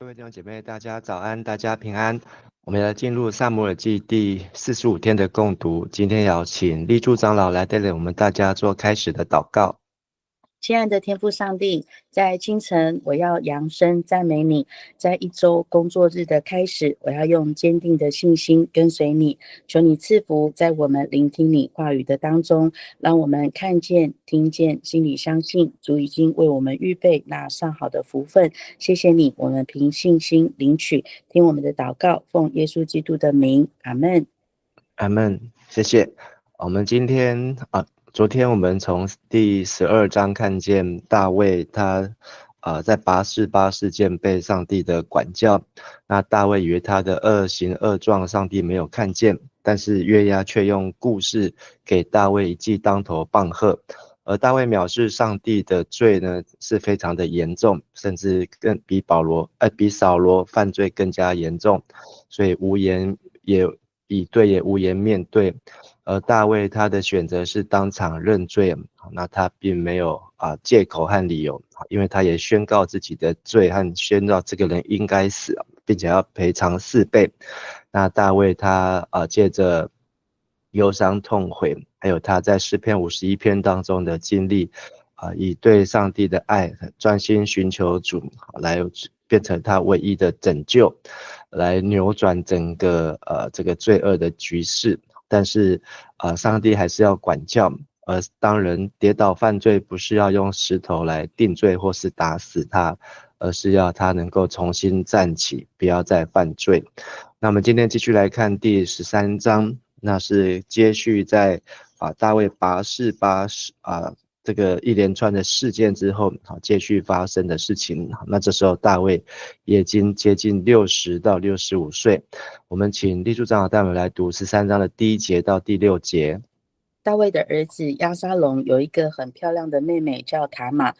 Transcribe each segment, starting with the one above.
各位弟兄姐妹，大家早安，大家平安。我们要进入撒母耳记第45天的共读。今天要请立柱长老来带领我们大家做开始的祷告。亲爱的天父上帝，在清晨我要扬声赞美你，在一周工作日的开始，我要用坚定的信心跟随你。求你赐福在我们聆听你话语的当中，让我们看见、听见，心里相信主已经为我们预备那上好的福分。谢谢你，我们凭信心领取，听我们的祷告，奉耶稣基督的名，阿们。阿们，谢谢。我们今天昨天我们从第12章看见大卫他在拔示巴事件被上帝的管教，那大卫以为他的恶行恶状上帝没有看见，但是约押却用故事给大卫一记当头棒喝，而大卫藐视上帝的罪呢是非常的严重，甚至更比扫罗犯罪更加严重，所以无言也以对也无颜面对。而大卫他的选择是当场认罪，那他并没有借口和理由，因为他也宣告自己的罪和宣告这个人应该死，并且要赔偿4倍。那大卫他借着忧伤痛悔，还有他在诗篇51篇当中的经历，以对上帝的爱专心寻求主，来变成他唯一的拯救，来扭转整个这个罪恶的局势。但是上帝还是要管教，当人跌倒犯罪，不是要用石头来定罪或是打死他，而是要他能够重新站起，不要再犯罪。那么今天继续来看第13章，那是接续在大卫拔示巴这个一连串的事件之后接续发生的事情。那这时候大卫也已经接近60到65岁。我们请立柱长老带我们来读13章的第1节到第6节。大卫的儿子押沙龙有一个很漂亮的妹妹叫塔玛，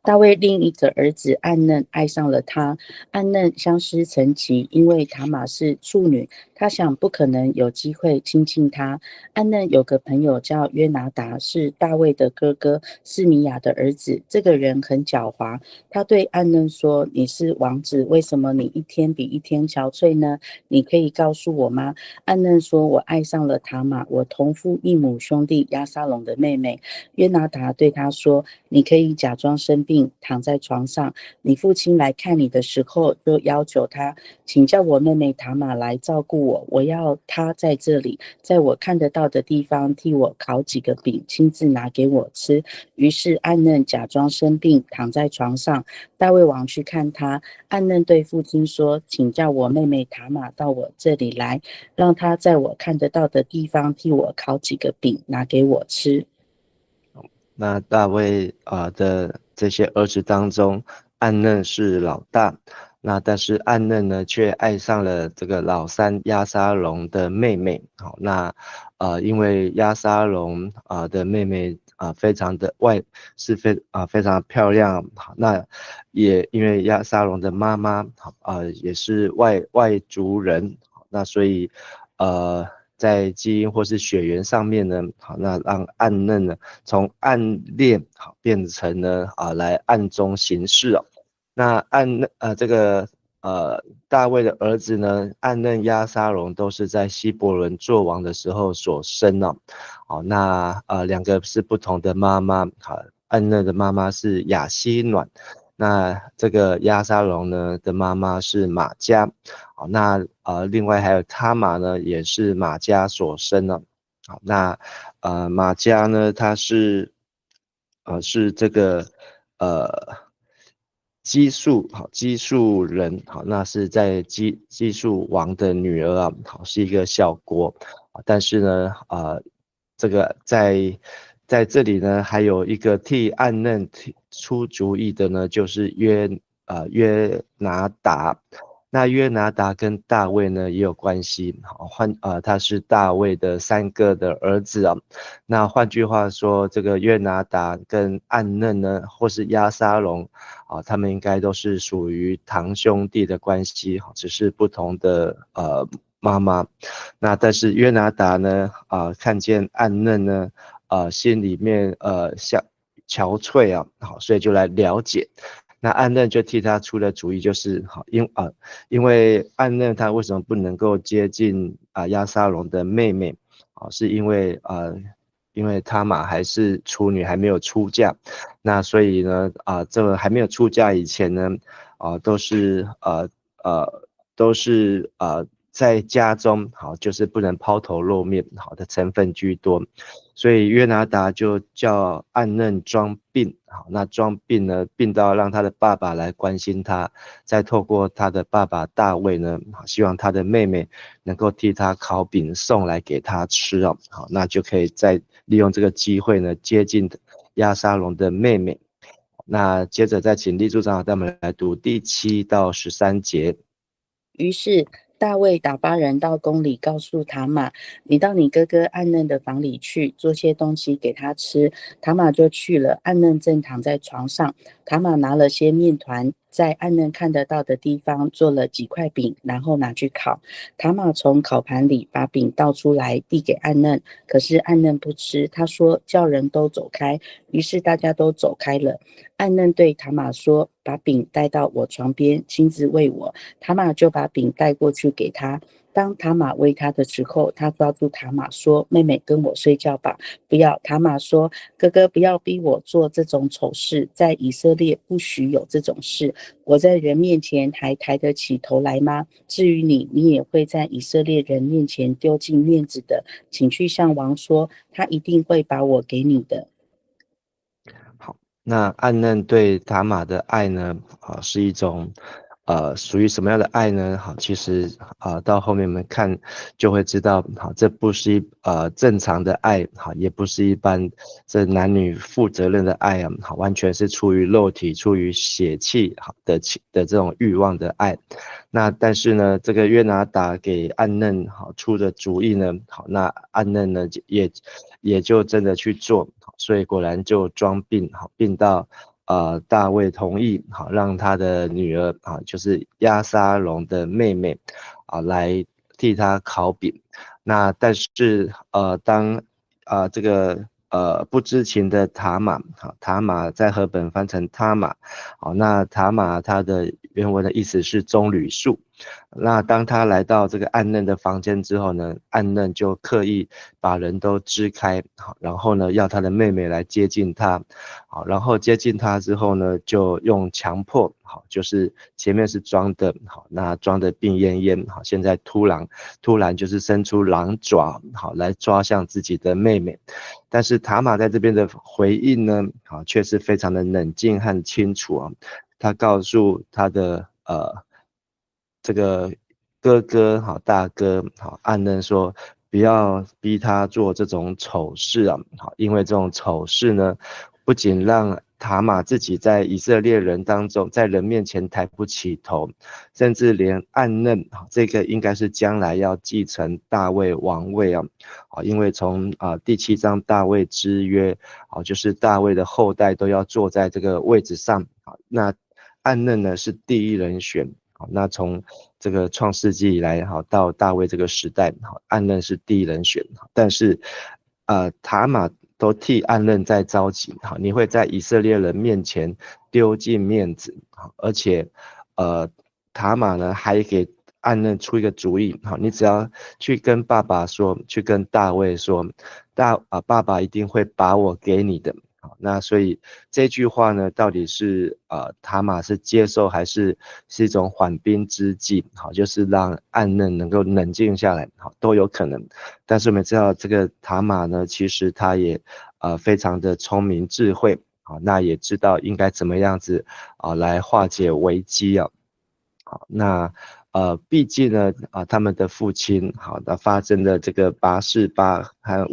大卫另一个儿子暗嫩爱上了她，暗嫩相思成疾，因为塔玛是处女，他想不可能有机会亲近她。暗嫩有个朋友叫约拿达，是大卫的哥哥示米亚的儿子，这个人很狡猾，他对暗嫩说：你是王子，为什么你一天比一天憔悴呢？你可以告诉我吗？暗嫩说：我爱上了塔玛，我同父异母兄弟押沙龙的妹妹。约拿达对他说：你可以假装生病，躺在床上，你父亲来看你的时候，就要求他，请叫我妹妹塔玛来照顾我，我要她在这里，在我看得到的地方替我烤几个饼，亲自拿给我吃。于是暗嫩假装生病，躺在床上。大卫王去看他，暗嫩对父亲说：请叫我妹妹塔玛到我这里来，让她在我看得到的地方替我烤几个饼，拿给我吃。那大卫的这些儿子当中，暗嫩是老大，那但是暗嫩呢却爱上了这个老三押沙龙的妹妹。好，那因为押沙龙的妹妹非常的非常漂亮，好，那也因为押沙龙的妈妈也是外族人，那所以在基因或是血缘上面呢，好，那让暗嫩呢从暗恋变成了来暗中行事哦。那这个大卫的儿子呢，暗嫩押沙龙都是在希伯伦作王的时候所生哦。好，那2个是不同的妈妈，好，暗嫩的妈妈是亚希暖，那这个押沙龙呢的妈妈是玛迦。好，那另外还有他玛呢，也是玛迦所生呢。好，那玛迦呢，她是这个基述人，好，那是在基述王的女儿啊，好，是一个小国，但是呢这个在这里呢，还有一个替暗嫩出主意的呢，就是约拿达。那约拿达跟大卫呢也有关系，他是大卫的3个的儿子啊。那换句话说，这个约拿达跟暗嫩呢，或是押沙龙他们应该都是属于堂兄弟的关系，只是不同的妈妈。那但是约拿达呢看见暗嫩呢心里面像憔悴啊，好，所以就来了解。那暗嫩就替他出了主意，就是好，因为暗嫩他为什么不能够接近押沙龙的妹妹？是因为他玛还是处女，还没有出嫁。那所以呢，这个还没有出嫁以前呢，都是呃都是在家中就是不能抛头露面的成分居多。所以约拿达就叫暗嫩装病，那装病呢，病到让他的爸爸来关心他，再透过他的爸爸大卫呢，希望他的妹妹能够替他烤饼送来给他吃哦，好，那就可以再利用这个机会呢，接近押沙龙的妹妹。那接着再请立柱长老带我们来读第7到13节。于是大卫打发人到宫里，告诉塔玛：“你到你哥哥暗嫩的房里去，做些东西给他吃。”塔玛就去了。暗嫩正躺在床上，塔玛拿了些面团，在暗嫩看得到的地方做了几块饼，然后拿去烤。塔玛从烤盘里把饼倒出来，递给暗嫩，可是暗嫩不吃。他说：“叫人都走开。”于是大家都走开了。暗嫩对塔玛说：“把饼带到我床边，亲自喂我。”塔玛就把饼带过去给他。当塔玛喂他的时候，他抓住塔玛说：“妹妹，跟我睡觉吧。”不要。塔玛说：“哥哥，不要逼我做这种丑事，在以色列不许有这种事。我在人面前还抬得起头来吗？至于你，你也会在以色列人面前丢尽面子的。请去向王说，他一定会把我给你的。”好，那暗嫩对塔玛的爱呢，是一种，属于什么样的爱呢？好，其实到后面我们看就会知道，好，这不是正常的爱，好，也不是一般这男女负责任的爱啊，好，完全是出于肉体、出于血气好的这种欲望的爱。那但是呢，这个约拿达给暗嫩好出的主意呢，好，那暗嫩呢也就真的去做。所以果然就装病，好，病到大卫同意，好，让他的女儿就是押沙龙的妹妹来替他烤饼。那但是当这个不知情的塔玛，塔玛在和本翻成他玛，好，那塔玛它的原文的意思是棕榈树。那当他来到这个暗嫩的房间之后呢，暗嫩就刻意把人都支开，好，然后呢要他的妹妹来接近他，好，然后接近他之后呢，就用强迫，好，就是前面是装的，好，那装的病恹恹，好，现在突然就是伸出狼爪，好，来抓向自己的妹妹，但是塔玛在这边的回应呢，好，却是非常的冷静和清楚啊，他告诉他的这个哥哥好，大哥好，暗嫩说不要逼他做这种丑事啊，好，因为这种丑事呢，不仅让塔玛自己在以色列人当中，在人面前抬不起头，甚至连暗嫩这个应该是将来要继承大卫王位啊，因为从第7章大卫之约就是大卫的后代都要坐在这个位置上啊，那暗嫩呢是第一人选。那从这个创世纪以来，到大卫这个时代，暗嫩是第一人选，但是，塔玛都替暗嫩在着急，你会在以色列人面前丢尽面子，而且，塔玛呢还给暗嫩出一个主意，你只要去跟爸爸说，去跟大卫说，爸爸一定会把我给你的。那所以这句话呢，到底是塔玛是接受还是一种缓兵之计？好，就是让暗嫩能够冷静下来，好，都有可能。但是我们知道这个塔玛呢，其实他也非常的聪明智慧，好，那也知道应该怎么样子来化解危机啊。好，那毕竟呢他们的父亲好，那发生的这个拔示巴和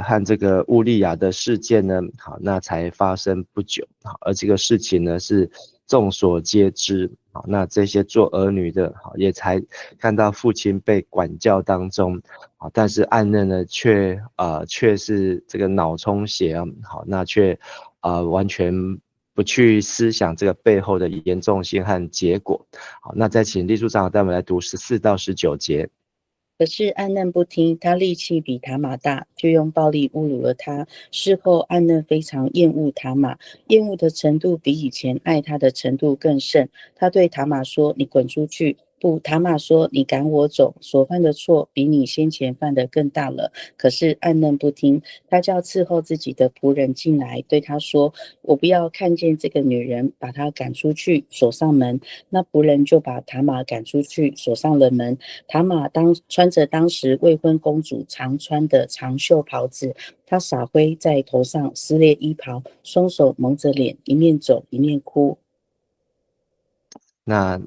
和这个乌利亚的事件呢，好，那才发生不久，好，而这个事情呢是众所皆知，好，那这些做儿女的，好，也才看到父亲被管教当中，好，但是暗嫩呢却是这个脑充血啊，好，那却完全不去思想这个背后的严重性和结果，好，那再请立柱长老带我们来读14到19节。可是暗嫩不听，他力气比塔玛大，就用暴力侮辱了他。事后暗嫩非常厌恶塔玛，厌恶的程度比以前爱他的程度更甚。他对塔玛说：“你滚出去！”不，塔玛说：“你赶我走，所犯的错比你先前犯的更大了。”可是暗嫩不听，他叫伺候自己的仆人进来，对他说：“我不要看见这个女人，把她赶出去，锁上门。”那仆人就把塔玛赶出去，锁上了门。塔玛穿着当时未婚公主常穿的长袖袍子，她洒灰在头上，撕裂衣袍，双手蒙着脸，一面走一面哭。那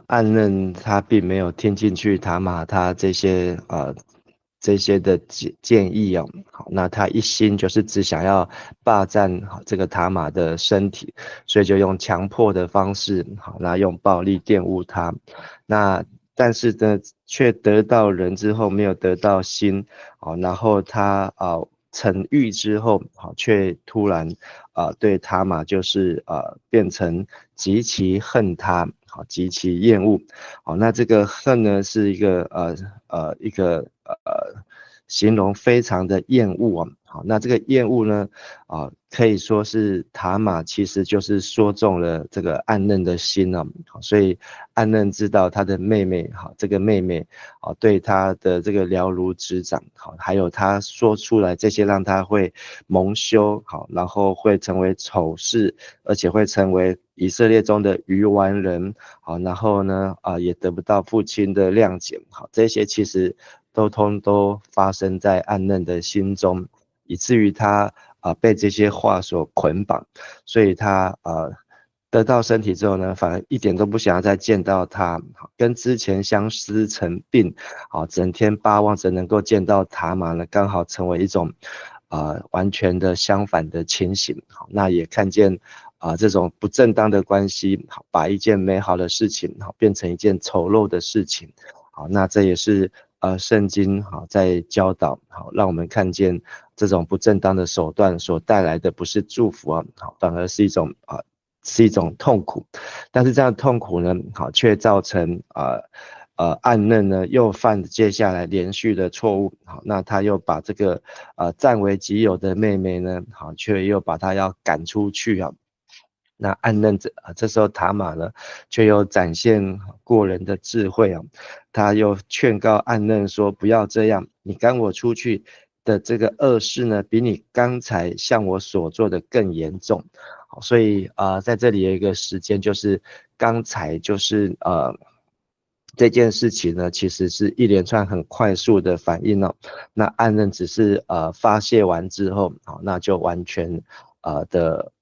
暗嫩他并没有听进去塔玛他这些的建议哦，好，那他一心就是只想要霸占好这个塔玛的身体，所以就用强迫的方式，好，那用暴力玷污他，那但是呢，却得到人之后没有得到心，好，然后他成狱之后，好，却突然对塔玛就是变成极其恨他，好，极其厌恶，好，那这个恨呢是一个形容非常的厌恶啊，好，那这个厌恶呢可以说是塔玛其实就是说中了这个暗嫩的心啊，好，所以暗嫩知道他的妹妹，好，这个妹妹对他的这个了如指掌，好，还有他说出来这些让他会蒙羞，好，然后会成为丑事，而且会成为以色列中的愚顽人，好，然后呢也得不到父亲的谅解，好，这些其实都发生在暗嫩的心中，以至于他被这些话所捆绑，所以他得到身体之后呢，反而一点都不想要再见到他，跟之前相思成病，好，整天巴望着能够见到塔玛呢，刚好成为一种完全的相反的情形，好，那也看见这种不正当的关系，好，把一件美好的事情好变成一件丑陋的事情，好，那这也是圣经好在教导，好，让我们看见这种不正当的手段所带来的不是祝福啊，好，反而是一种痛苦，但是这样的痛苦呢，好，却造成暗嫩呢又犯接下来连续的错误，好，那他又把这个占为己有的妹妹呢，好，却又把她要赶出去啊。那暗嫩这时候塔玛呢，却又展现过人的智慧啊，他又劝告暗嫩说：“不要这样，你赶我出去的这个恶事呢，比你刚才向我所做的更严重。”好，所以在这里有一个时间，就是刚才就是这件事情呢，其实是一连串很快速的反应哦。那暗嫩只是发泄完之后，好，那就完全的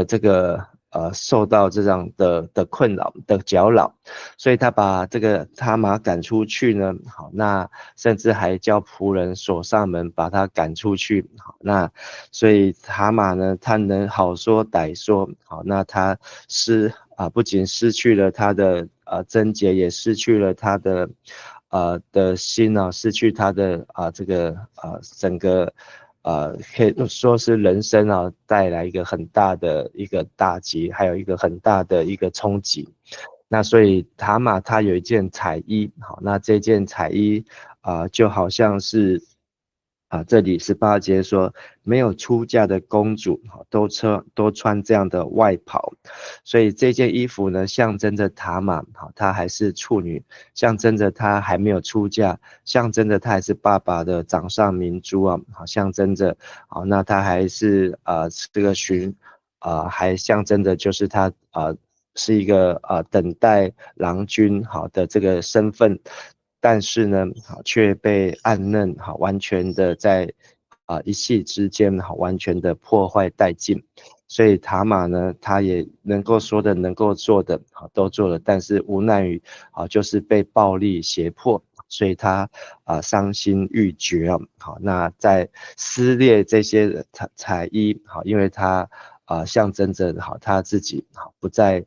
这个受到这样的困扰的搅扰，所以他把这个他玛赶出去呢，好，那甚至还叫仆人锁上门把他赶出去，好，那所以塔玛呢，他能好说歹说，好，那他不仅失去了他的贞洁，也失去了他的心啊，失去他的这个整个可以说是人生啊带来一个很大的一个打击，还有一个很大的一个冲击。那所以塔玛他有一件彩衣，好，那这件彩衣就好像是这里18节说，没有出嫁的公主都穿这样的外袍，所以这件衣服呢，象征着塔玛，好，她还是处女，象征着她还没有出嫁，象征着她还是爸爸的掌上明珠啊，好，象征着，好，那她还是这个还象征着就是她是一个等待郎君好的这个身份，但是呢，好却被暗嫩好完全的在一夕之间好完全的破坏殆尽。所以塔玛呢，他也能够说的、能够做的，好都做了，但是无奈于就是被暴力胁迫，所以他伤心欲绝啊。好，那在撕裂这些彩衣，好，因为他象征着好他自己好不再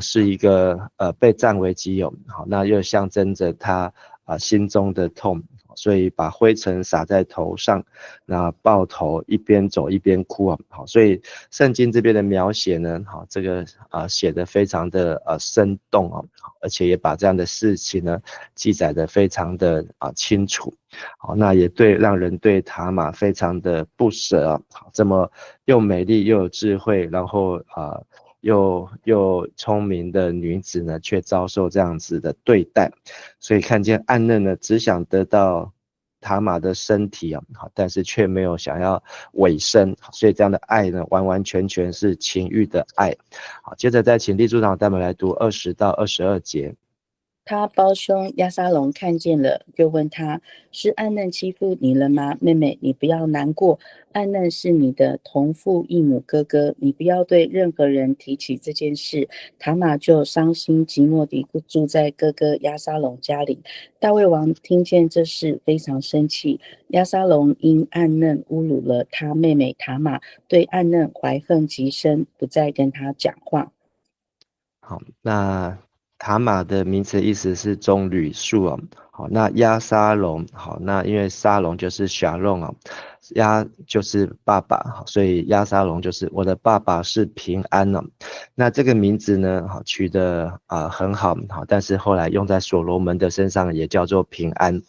是一个被占为己有，好，那又象征着他心中的痛，所以把灰尘撒在头上，那抱头一边走一边哭啊。好，所以圣经这边的描写呢，好，这个写得非常的生动啊，而且也把这样的事情呢记载得非常的清楚。好，那也让人对塔玛非常的不舍啊。好，这么又美丽又有智慧，然后又聪明的女子呢，却遭受这样子的对待，所以看见暗嫩呢，只想得到塔玛的身体啊，好，但是却没有想要委身，所以这样的爱呢，完完全全是情欲的爱。好，接着再请立柱长带我们来读20到22节。他胞兄亚沙龙看见了，就问他：是暗嫩欺负你了吗？妹妹，你不要难过，暗嫩是你的同父异母哥哥，你不要对任何人提起这件事。塔玛就伤心寂寞地住在哥哥亚沙龙家里。大卫王听见这事，非常生气。亚沙龙因暗嫩侮辱了他妹妹塔玛，对暗嫩怀恨极深，不再跟他讲话。好，那塔玛的名词意思是棕榈树啊。好，那亚沙龙，好，那因为沙龙就是小龙啊，亚就是爸爸，好，所以亚沙龙就是我的爸爸是平安呢。那这个名字呢，好取得很好，好，但是后来用在所罗门的身上也叫做平安。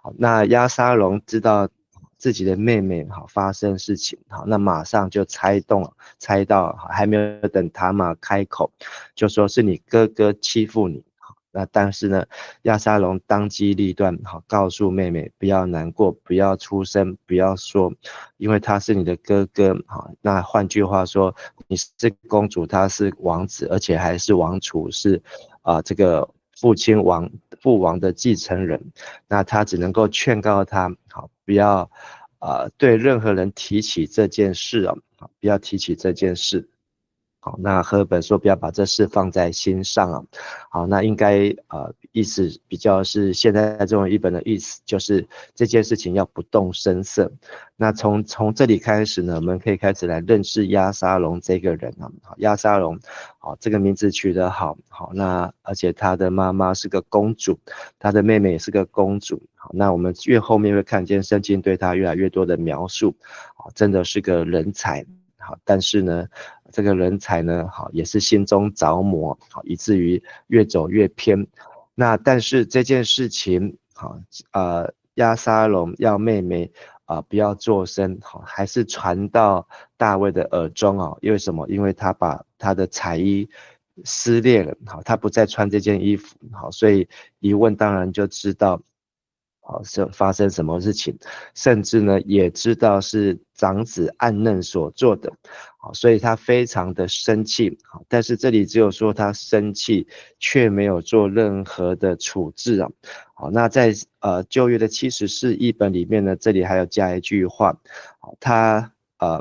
好，那亚沙龙知道自己的妹妹好发生事情，好，那马上就猜到，还没有等塔玛开口，就说是你哥哥欺负你。那但是呢，亚沙龙当机立断，好，告诉妹妹不要难过，不要出声，不要说，因为他是你的哥哥，好，那换句话说，你是公主，他是王子，而且还是王储，是这个父王的继承人，那他只能够劝告他，好，不要对任何人提起这件事啊，好，不要提起这件事。好，那赫本说不要把这事放在心上啊。好，那应该意思比较是现在这种译本的意思，就是这件事情要不动声色。那从这里开始呢，我们可以开始来认识亚沙龙这个人啊。好，亚沙龙，好，这个名字取得好，好，那而且他的妈妈是个公主，他的妹妹也是个公主。好，那我们越后面会看见圣经对他越来越多的描述，好，真的是个人才。好，但是呢，这个人才呢，好也是心中着魔，好以至于越走越偏。那但是这件事情，好亚沙龙要妹妹不要作声，好还是传到大卫的耳中啊。因为什么？因为他把他的彩衣撕裂了，好他不再穿这件衣服，好所以一问当然就知道。好，是发生什么事情，甚至呢也知道是长子暗嫩所做的，好，所以他非常的生气，好，但是这里只有说他生气，却没有做任何的处置啊，好，那在旧约的74译本里面呢，这里还有加一句话，好，他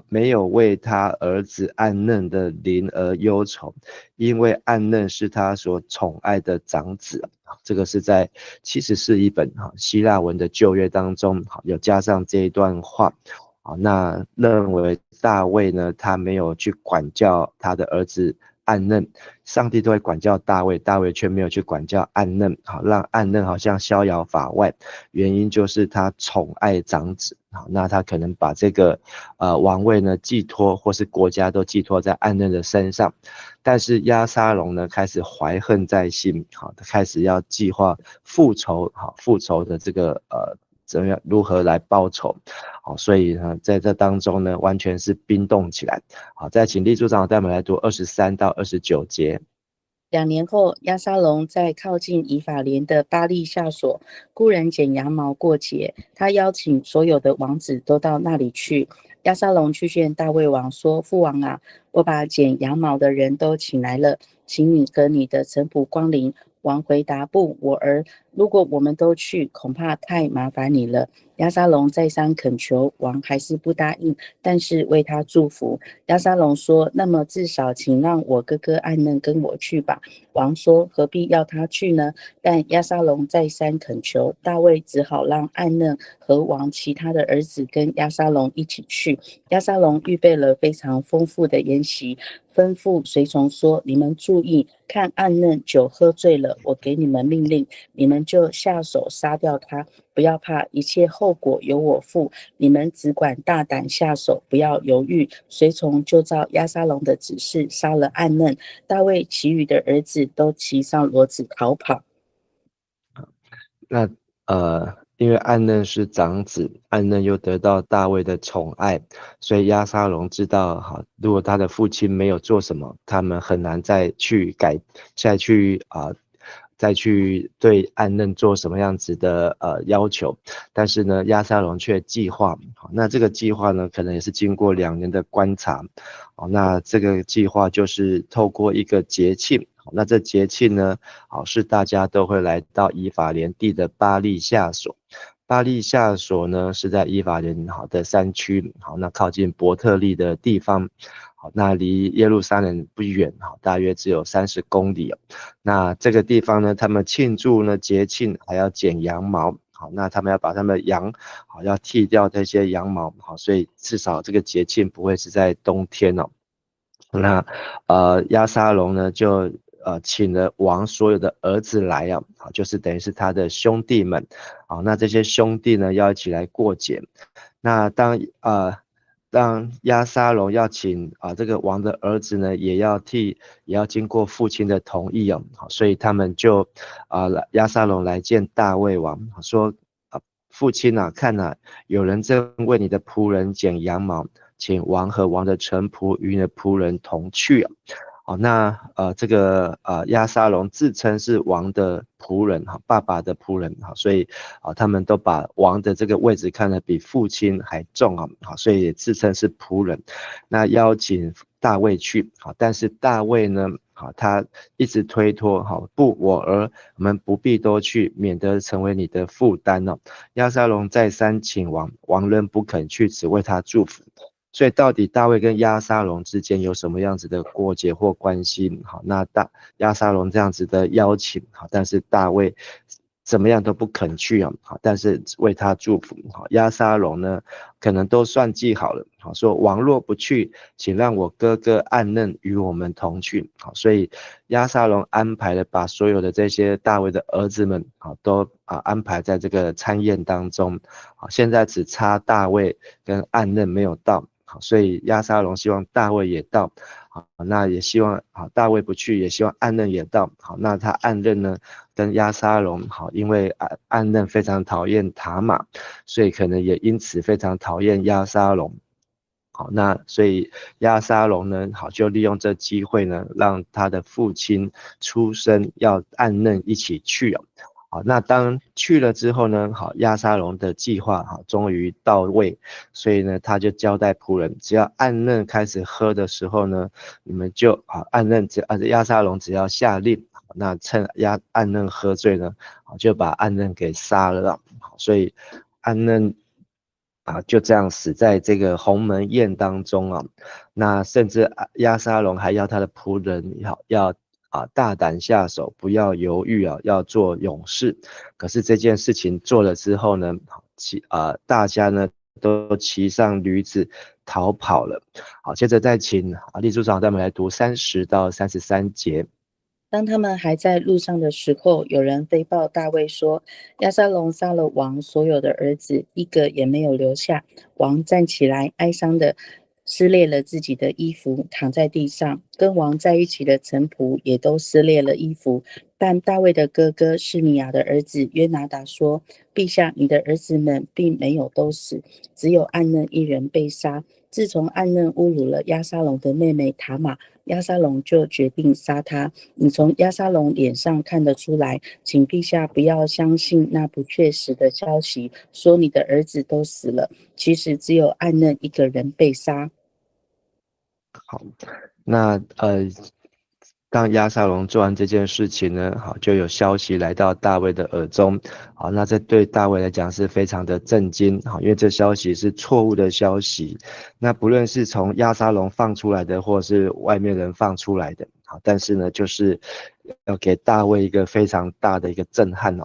没有为他儿子暗嫩的灵而忧愁，因为暗嫩是他所宠爱的长子。这个是在74译本希腊文的旧约当中有加上这一段话。好，那认为大卫呢，他没有去管教他的儿子暗嫩，上帝都会管教大卫，大卫却没有去管教暗嫩，好，让暗嫩好像逍遥法外。原因就是他宠爱长子，好，那他可能把这个王位呢寄托，或是国家都寄托在暗嫩的身上。但是亚沙龙呢开始怀恨在心，好，他开始要计划复仇，好，复仇的这个怎么样如何来报仇，好，所以呢在这当中呢完全是冰冻起来。好，再请立柱长带我们来读23到29节。2年后，亚沙龙在靠近以法莲的巴利夏所雇人剪羊毛过节，他邀请所有的王子都到那里去。亚沙龙去见大卫王说：父王啊，我把剪羊毛的人都请来了，请你和你的臣仆光临。王回答：不，我儿，如果我们都去，恐怕太麻烦你了。亚沙龙再三恳求，王还是不答应，但是为他祝福。亚沙龙说：那么至少请让我哥哥暗嫩跟我去吧。王说：何必要他去呢？但亚沙龙再三恳求，大卫只好让暗嫩和王其他的儿子跟亚沙龙一起去。亚沙龙预备了非常丰富的筵席，吩咐随从说：你们注意，看暗嫩酒喝醉了，我给你们命令，你们们就下手杀掉他，不要怕，一切后果由我负。你们只管大胆下手，不要犹豫。”随从就照押沙龙的指示杀了暗嫩。大卫其余的儿子都骑上骡子逃跑。那因为暗嫩是长子，暗嫩又得到大卫的宠爱，所以押沙龙知道，好，如果他的父亲没有做什么，他们很难再去对暗嫩做什么样子的要求。但是呢，押沙龙却计划，那这个计划呢，可能也是经过2年的观察，那这个计划就是透过一个节庆。那这节庆呢，是大家都会来到以法莲地的巴利夏所。巴利夏所呢是在以法莲的山区，那靠近伯特利的地方，那离耶路撒冷不远，大约只有30公里。那这个地方呢，他们庆祝呢节庆还要剪羊毛，那他们要把他们的羊要剃掉这些羊毛，所以至少这个节庆不会是在冬天哦。那押沙龙呢就请了王所有的儿子来就是等于是他的兄弟们，那这些兄弟呢要一起来过节。那当押沙龙要请这个王的儿子呢，也要经过父亲的同意所以他们就押沙龙来见大卫王，说父亲看有人正为你的仆人剪羊毛，请王和王的臣仆与你的仆人同去那这个押沙龙自称是王的仆人爸爸的仆人所以他们都把王的这个位置看得比父亲还重所以也自称是仆人。那邀请大卫去但是大卫呢他一直推脱不，我们不必都去，免得成为你的负担押沙龙再三请王，王仍不肯去，只为他祝福。所以到底大卫跟押沙龙之间有什么样子的过节或关系？那押沙龙这样子的邀请但是大卫怎么样都不肯去但是为他祝福押沙龙呢可能都算计好了说王若不去，请让我哥哥暗嫩与我们同去所以押沙龙安排了把所有的这些大卫的儿子们都安排在这个餐宴当中现在只差大卫跟暗嫩没有到所以押沙龙希望大卫也到那也希望大卫不去，也希望暗嫩也到那他暗嫩呢跟押沙龙因为暗嫩非常讨厌塔玛，所以可能也因此非常讨厌押沙龙那所以押沙龙呢就利用这机会呢，让他的父亲出声要暗嫩一起去那当去了之后呢押沙龙的计划终于到位，所以呢他就交代仆人，只要暗嫩开始喝的时候呢，你们就押沙龙只要下令，那趁暗嫩喝醉呢就把暗嫩给杀了所以暗嫩就这样死在这个鸿门宴当中那甚至押沙龙还要他的仆人要大胆下手，不要犹豫要做勇士。可是这件事情做了之后呢，大家呢都骑上驴子逃跑了。好，接着再请立组长带我们来读30到33节。当他们还在路上的时候，有人飞报大卫说，押沙龙杀了王所有的儿子，一个也没有留下。王站起来，哀伤的撕裂了自己的衣服，躺在地上。跟王在一起的臣仆也都撕裂了衣服。但大卫的哥哥示米亚的儿子约拿达说，陛下，你的儿子们并没有都死，只有暗嫩一人被杀。自从暗嫩侮辱了押沙龙的妹妹塔玛，押沙龙就决定杀他。你从押沙龙脸上看得出来，请陛下不要相信那不确实的消息，说你的儿子都死了，其实只有暗嫩一个人被杀。好，那当押沙龙做完这件事情呢，就有消息来到大卫的耳中，那这对大卫来讲是非常的震惊，因为这消息是错误的消息，那不论是从押沙龙放出来的，或是外面人放出来的，但是呢，就是要给大卫一个非常大的一个震撼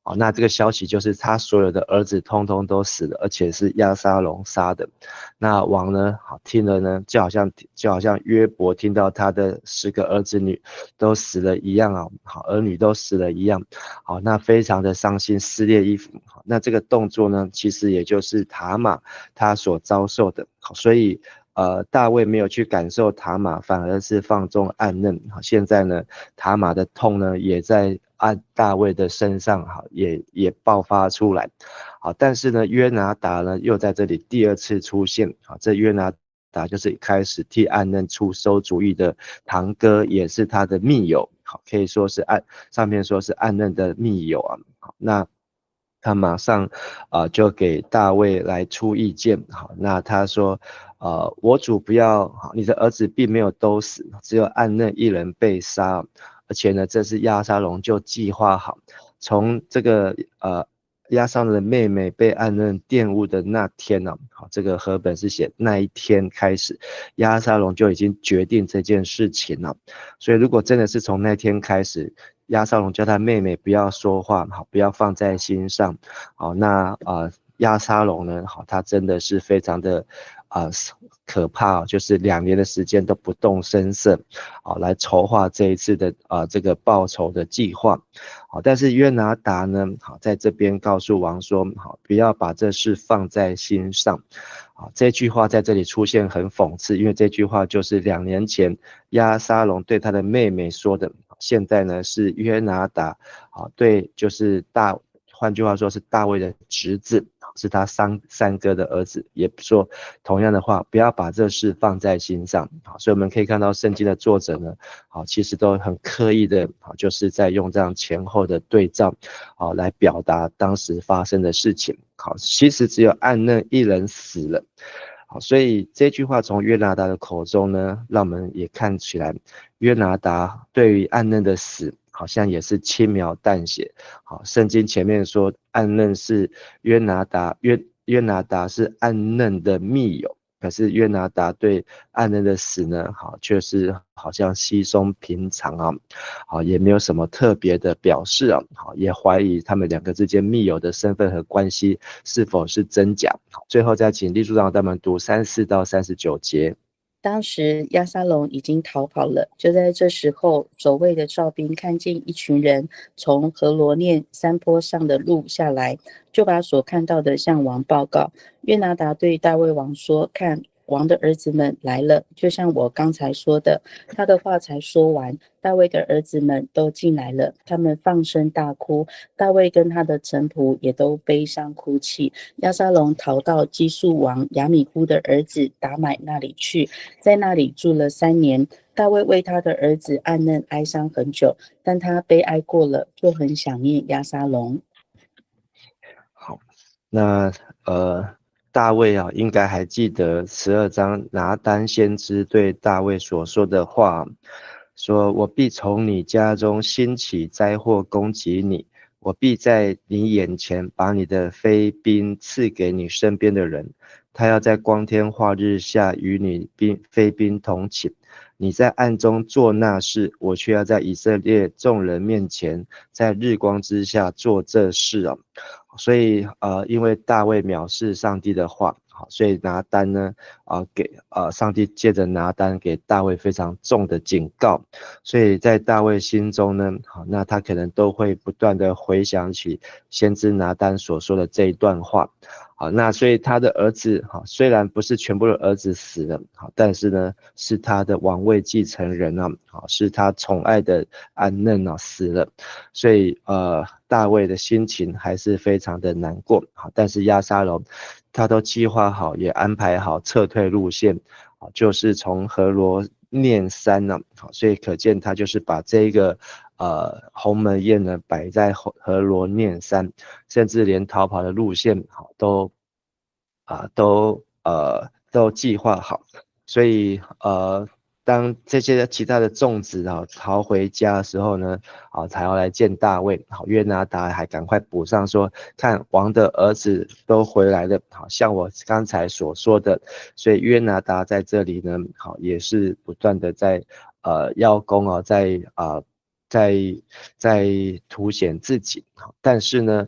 好，那这个消息就是他所有的儿子通通都死了，而且是押沙龙杀的。那王呢，好听了呢，就好像约伯听到他的10个儿子女都死了一样啊，好，儿女都死了一样，好，那非常的伤心，撕裂衣服。好，那这个动作呢，其实也就是塔玛他所遭受的。好，所以大卫没有去感受塔玛，反而是放纵暗嫩。好，现在呢，塔玛的痛呢，也在大卫的身上，好，也爆发出来。好，但是呢，约拿达呢，又在这里第2次出现。好，这约拿达就是开始替暗嫩出馊主意的堂哥，也是他的密友。好，可以说是上面说是暗嫩的密友啊。好，那他马上就给大卫来出意见。好，那他说我主不要，好，你的儿子并没有都死，只有暗嫩一人被杀，而且呢，这是押沙龙就计划好，从这个押沙龙的妹妹被暗嫩玷污的那天呢，好，这个和本是写那一天开始，押沙龙就已经决定这件事情了。所以如果真的是从那天开始，押沙龙叫他妹妹不要说话，好，不要放在心上，好，那押沙龙呢，好，他真的是非常的可怕，就是2年的时间都不动声色，好，来筹划这一次的这个报仇的计划。好，但是约拿达呢，好，在这边告诉王说，好，不要把这事放在心上。好，这句话在这里出现很讽刺，因为这句话就是2年前押沙龙对他的妹妹说的，现在呢是约拿达，好，对，就是换句话说是大卫的侄子，是他三哥的儿子，也说同样的话，不要把这事放在心上。好，所以我们可以看到圣经的作者呢，好，其实都很刻意的，好，就是在用这样前后的对照，好，来表达当时发生的事情。好，其实只有暗嫩一人死了。好，所以这句话从约拿达的口中呢，让我们也看起来，约拿达对于暗嫩的死，好像也是轻描淡写。好，圣经前面说暗嫩是约拿达是暗嫩的密友，可是约拿达对暗嫩的死呢，好，却是好像稀松平常啊，好，也没有什么特别的表示啊，好，也怀疑他们2个之间密友的身份和关系是否是真假。好，最后再请立书长带我们读34到39节。当时押沙龙已经逃跑了，就在这时候，守卫的哨兵看见一群人从何罗念山坡上的路下来，就把所看到的向王报告。约拿达对大卫王说：“看，王的儿子们来了，就像我刚才说的。”他的话才说完，大卫的儿子们都进来了，他们放声大哭，大卫跟他的臣仆也都悲伤哭泣。押沙龙逃到基述王亚米忽的儿子达买那里去，在那里住了3年。大卫为他的儿子暗嫩哀伤很久，但他悲哀过了，就很想念押沙龙。好，那大卫啊，应该还记得12章拿单先知对大卫所说的话，说我必从你家中兴起灾祸攻击你，我必在你眼前把你的妃嫔赐给你身边的人，他要在光天化日下与你妃嫔同寝，你在暗中做那事，我却要在以色列众人面前，在日光之下做这事啊。所以因为大卫藐视上帝的话，好，所以拿单呢上帝借着拿单给大卫非常重的警告，所以在大卫心中呢，好，那他可能都会不断的回想起先知拿单所说的这一段话。好，那所以他的儿子，好，虽然不是全部的儿子死了，好，但是呢，是他的王位继承人啊，好，是他宠爱的安嫩啊死了，所以大卫的心情还是非常的难过。好，但是押沙龙他都计划好，也安排好撤退路线，好，就是从何罗念山呢，好，所以可见他就是把这个鸿门宴呢摆在何罗念山，甚至连逃跑的路线好都计划好，所以当这些其他的众子逃回家的时候呢，才要来见大卫。好，约拿达还赶快补上说，看王的儿子都回来了，好像我刚才所说的。所以约拿达在这里呢，好也是不断的在邀功在在凸显自己。但是呢，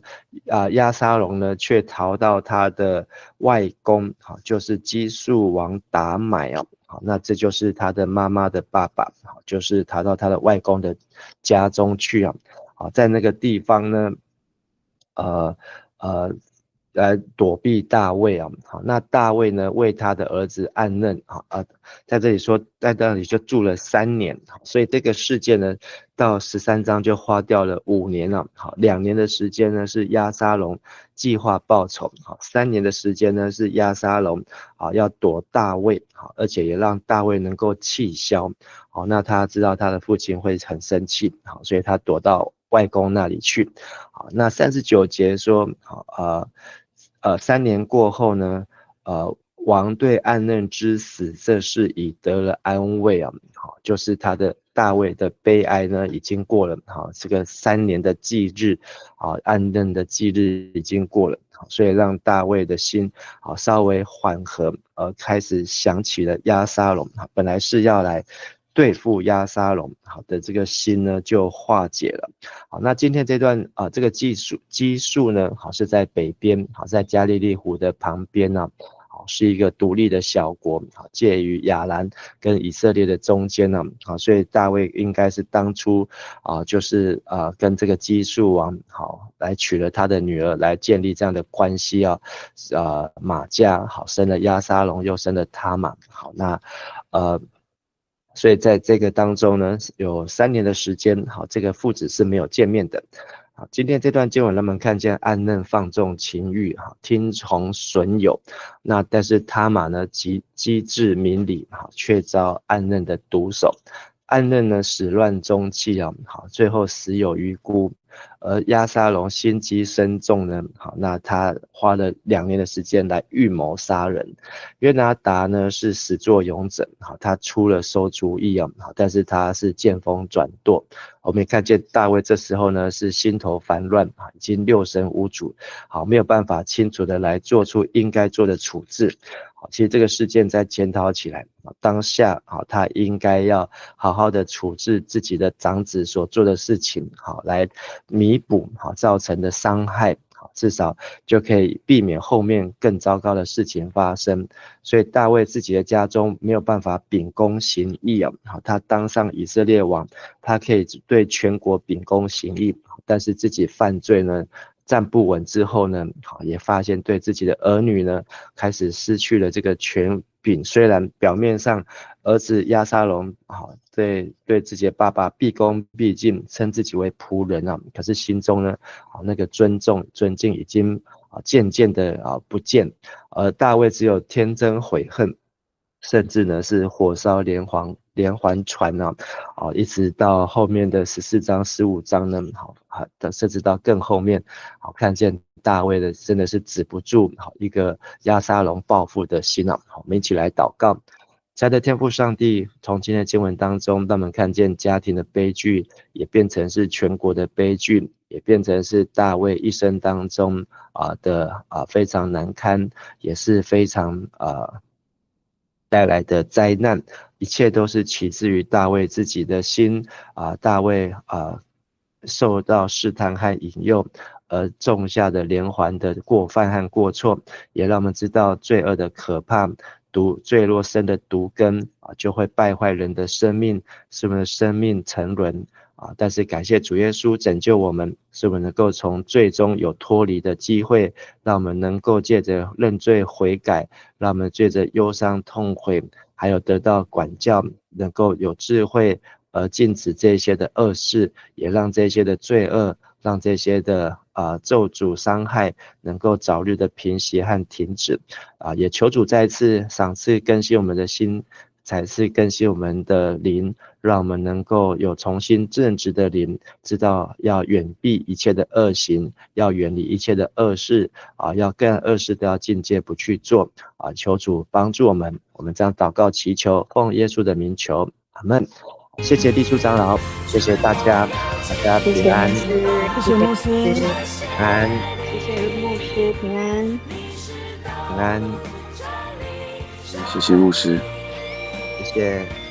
押沙龙呢却逃到他的外公，就是基述王达买哦。好，那这就是他的妈妈的爸爸，就是逃到他的外公的家中去啊。好，在那个地方呢，呃来躲避大卫啊。好，那大卫呢为他的儿子暗嫩在这里说在那里就住了3年，所以这个事件呢到13章就花掉了5年了。好，2年的时间呢是押沙龙计划报仇，好，3年的时间呢是押沙龙要躲大卫，好，而且也让大卫能够气消。好，那他知道他的父亲会很生气，好，所以他躲到外公那里去。好，那39节说，好3年过后呢，王对暗嫩之死这事已得了安慰啊。好，就是他的大卫的悲哀呢已经过了。好，这个3年的忌日，暗嫩的忌日已经过了。好，所以让大卫的心稍微缓和，开始想起了押沙龙。本来是要来对付押沙龙，好的这个心呢就化解了。好，那今天这段这个基述呢，好是在北边，好在加利利湖的旁边呢，好是一个独立的小国，好介于亚兰跟以色列的中间呢，好，所以大卫应该是当初就是跟这个基述王好来娶了他的女儿，来建立这样的关系马加好生了押沙龙，又生了他玛。好，那所以在这个当中呢，有3年的时间，好，这个父子是没有见面的。好，今天这段经文，人们看见暗嫩放纵情欲，听从损友。那但是他玛呢，机智明理，却遭暗嫩的毒手。暗嫩呢，始乱终弃好，最后死有余辜。而押沙龙心机深重呢，好，那他花了2年的时间来预谋杀人。约拿达呢是始作俑者，好，他出了馊主意好，但是他是见风转舵。我们也看见大卫这时候呢是心头烦乱，已经六神无主，好，没有办法清楚的来做出应该做的处置。好，其实这个事件在检讨起来，当下好，他应该要好好的处置自己的长子所做的事情，好，来弥补好造成的伤害，好，至少就可以避免后面更糟糕的事情发生。所以大卫自己的家中没有办法秉公行义好，他当上以色列王，他可以对全国秉公行义，但是自己犯罪呢站不稳之后呢，好，也发现对自己的儿女呢开始失去了这个权柄。虽然表面上儿子押沙龙好对自己的爸爸毕恭毕敬，称自己为仆人可是心中呢好那个尊敬已经渐渐的不见。大卫只有天真悔恨，甚至呢是火烧连环船一直到后面的14章15章呢，甚至到更后面，看见大卫的真的是止不住一个押沙龙报复的心我们一起来祷告。亲爱的天父上帝，从今天的经文当中，让我们看见家庭的悲剧也变成是全国的悲剧，也变成是大卫一生当中非常难堪，也是非常带来的灾难。一切都是起自于大卫自己的心大卫受到试探和引诱而种下的连环的过犯和过错，也让我们知道罪恶的可怕，罪若生的毒根就会败坏人的生命，使我们的生命沉沦但是感谢主耶稣拯救我们，使我们能够从罪中有脱离的机会，让我们能够借着认罪悔改，让我们借着忧伤痛悔，还有得到管教，能够有智慧禁止这些的恶事，也让这些的罪恶，让这些的咒诅伤害能够早日的平息和停止也求主再次赏赐更新我们的心，再次更新我们的灵，让我们能够有重新正直的灵，知道要远避一切的恶行，要远离一切的恶事要更恶事都要境界不去做求主帮助我们。我们这样祷告祈求，奉耶稣的名求，阿们。谢谢地书长老，谢谢大家，大家平安，谢谢牧师，平安，谢谢牧师，平安，平安，谢谢牧师，谢谢。